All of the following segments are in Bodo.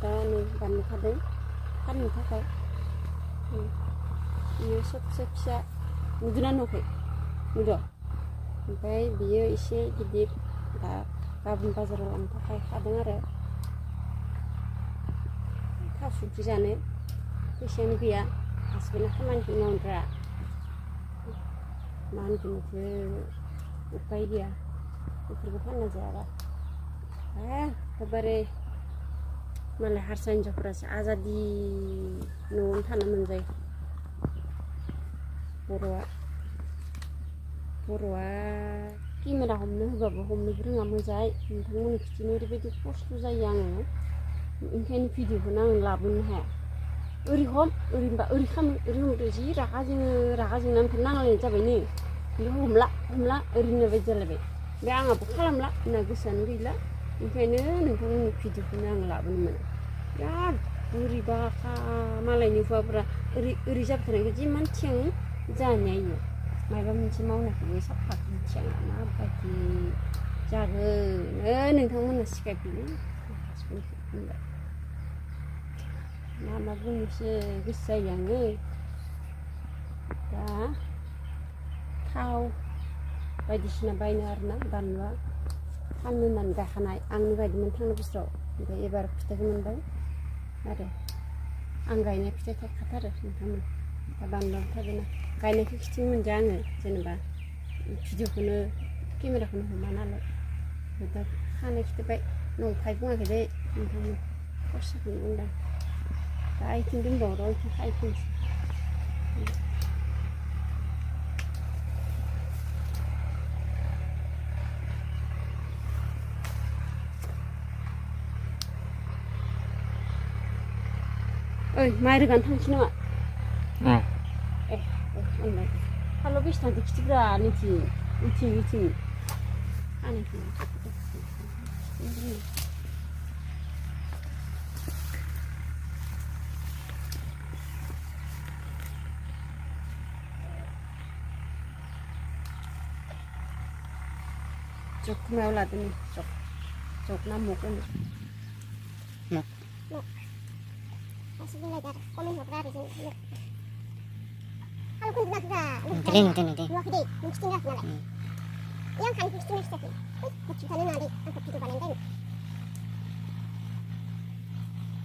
दा नै बानलु खादों फाननो थाखाय बियो सबसे फिसा नुदोंना नुवाखै नुदों ओमफ्राय बियो एसे गिदिर दा गाबोन बाजाराव लांनो थाखाय खादों आरो थास' ओंख्रि जानो फैसायानो गैया हासबेन्डआ खामानिखौ मावग्रा मा होनगोन बेखौ उपाय गैया बेफोरखौ फानना जायाबा एखेबारे मालाय हारसा हिन्जावफोरासो आजादि न'आवनो थानो मोनजायो बर'आ केमेरा हमनो होबाबो हमनोबो रोङा मोजाङै नोंथांमोननि खिथिनो ओरैबायदि खस्थ' जायो आङो ओंखायनो भिडिअखौनो आं लाबोनो हाया ओरै हम ओरैबा ओरै खालामो ओरै हमदो जि रागा जोंनानै नांलायनाय जाबायनो बेखौ हमला ओरै होननाय बायदि जालायबाय बे आंहाबो खालामला होनना गोसोआनो गैला ओंखायनो नोंथांमोननि भिडिअखौनो आं लाबोनो मोना बिराद बोरैबाखा मालायनि हौवाफोरा ओरै जाबाय थानायखौ जिमान थियां जानाया इयो माबा मोनसे मावनायखौबो साफा थियां माबायदि जागोन नोंथांमोनहा सिखायफैयो मा बुंनोसो गोसो जायो आङो दा थाव बायदिसिना बायनो आरोना बानलुआ फाननो होननानै गायखानाय आंनो गायदोंमोन थांनाय बोसोराव ओमफ्राय एबार फिथाइखौ मोनबाय आरो आं गायनाय फिथाइ थायखाथारो नोंथांमोन दा बानलुआबो थायदोंना गायनायखौ खिथिनो मोनदिया आङो जेनेबा भिडिअखौनो केमेराखौनो हमा नालाय दा खानाय खिथाबाय नंखाय बुङाखै दे नोंथांमोन खरसाखौनो बुंदां दा आइथिं दंबावो र' आइथिं खायफिनसै ओइ माइ रोगानो थांसै नामा होनबाय फालौ बेसे थांदो खिथिफ्रा नैथिं खानायखौ जगखौ मायाव लादों नै जग ना मग होनो मग गासिबो लायदो आरो कमेन्ट हरग्रा आरो जों फालौखौ नुदों नुवाखै दे नों खिथिनो होआखै नालाय आं खानायखौ खिथिनो खिथायाखै खिथानो नाङा दे आंखौ भिडिअ बानायनो टाइम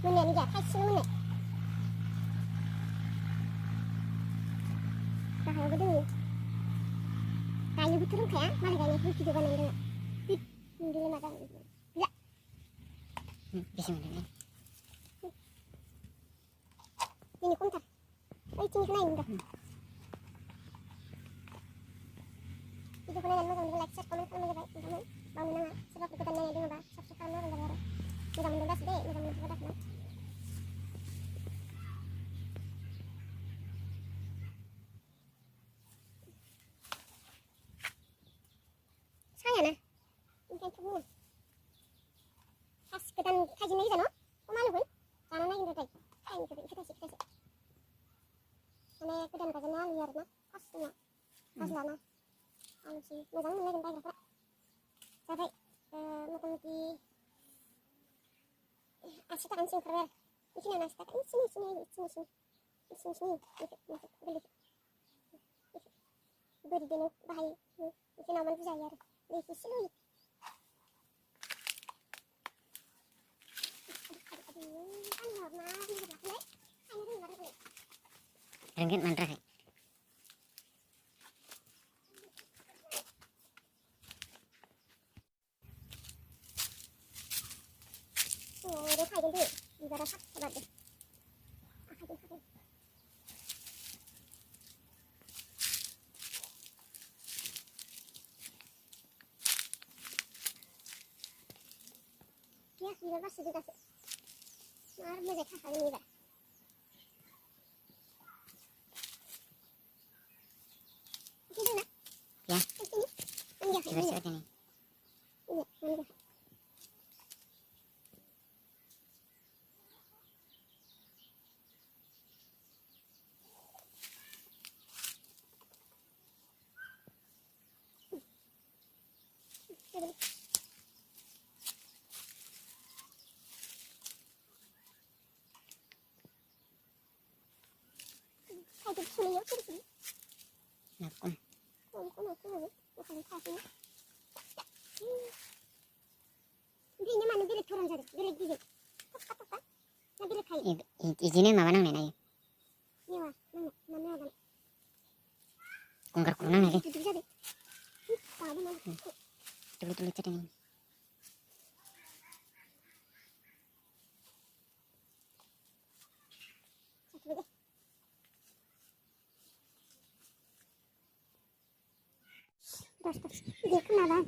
मोननायानो गैया थाइसेल' मोननाय गाहायावबो दोङो गायनोबोथ' रोंखाया मालाय गायनायखौ भिडिअ बानायनो रोङा नुदोंलाय मा जागोन गैला बेसे मोनदों दिनै खमथार ओइथिंनिखौ नायनो होनदों भिडिअखौ नायनानै मोजां मोनोब्ला लाइक शेयार कमेन्ट खालामबानो जाबाय नोंथांमोन बावनो नाङा सोरबाफोर गोदान नायनाय दङबा साबस्क्राइब खालामनो होबानो जाबाय आरो मोजां मोनदों गासै दे मोजां मोनदोंबा दाखोना सायाना ओंखायनोथ' बुङो फार्स्ट गोदान थाइजेननाय गोजा न' मालुगोन जाना नायगोन र' थाइनिखौबो इखो थाइसे माने गोदान गायजेननाय आलु आरोना फार्स्ट जोंना हाज्लाना आलुसि मोजां मोनलायगोन बायग्राफ्रा जाबाय मथा मथि 80 थाखानिसो ओंखारबाय आरो बेखिनियानो 80 थाखा इसिनि बोरैदोनो बाहायो बेखौ नावमान बुजायो आरो बेखौ एसे लुयो रोंगोन मानो रोङाखै udah kayak gitu negara hak coba deh ya juga pas juga sih mar mau jadi hal ini dah ini nak ya ini enggak ini iya enggak 이렇게 손이요? 그렇지. 나꿈. 꼬마. 이렇게 타시네. Hindi naman bilik turun jadi. Bilik. Tok. Na bilik kayo. Izinin mama nang nenay. Niwa. Mana ba? Kungkar kurang lagi. Itu jadi. Tadi mana? Tulut cari nih. Satu lagi. Terus. Dia kenapa?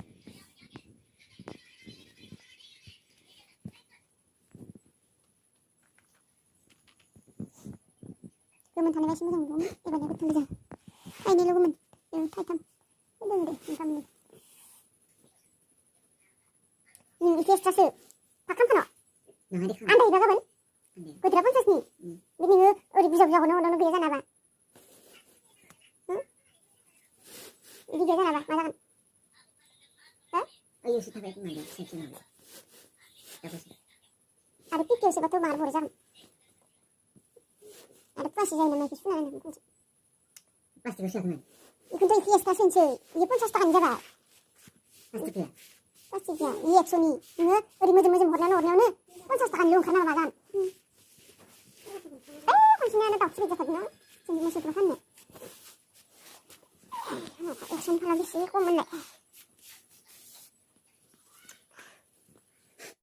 Lumen tane bashi mudan gum. Iba ne kutul ja. Ai ni lumen. Thaitam. Lumen de income ni. Ni fiesta se. Pakam pano. Nang hari Anda iba kapan? Kudra pun sesni. Bini ngu ori bisa kono biasa naba. Ini biasa naba. Masakan. Ayo kita baik mana seksi nang. Terus. Ada pikir sebab tu baru bosan. Ada pasti saya nama kisah nama. Pasti bersih teman. Ikut tu fiesta sense. Ia pun sasta kan jaga. Pasti dia. Pasti dia. Ia soni. Ngu ori macam horna ne. Pun sasta kan long kana bagan. Konsumnya ada tak cerita kan? Sini masih tuhan ne. Aku sampai lagi sih kau mana?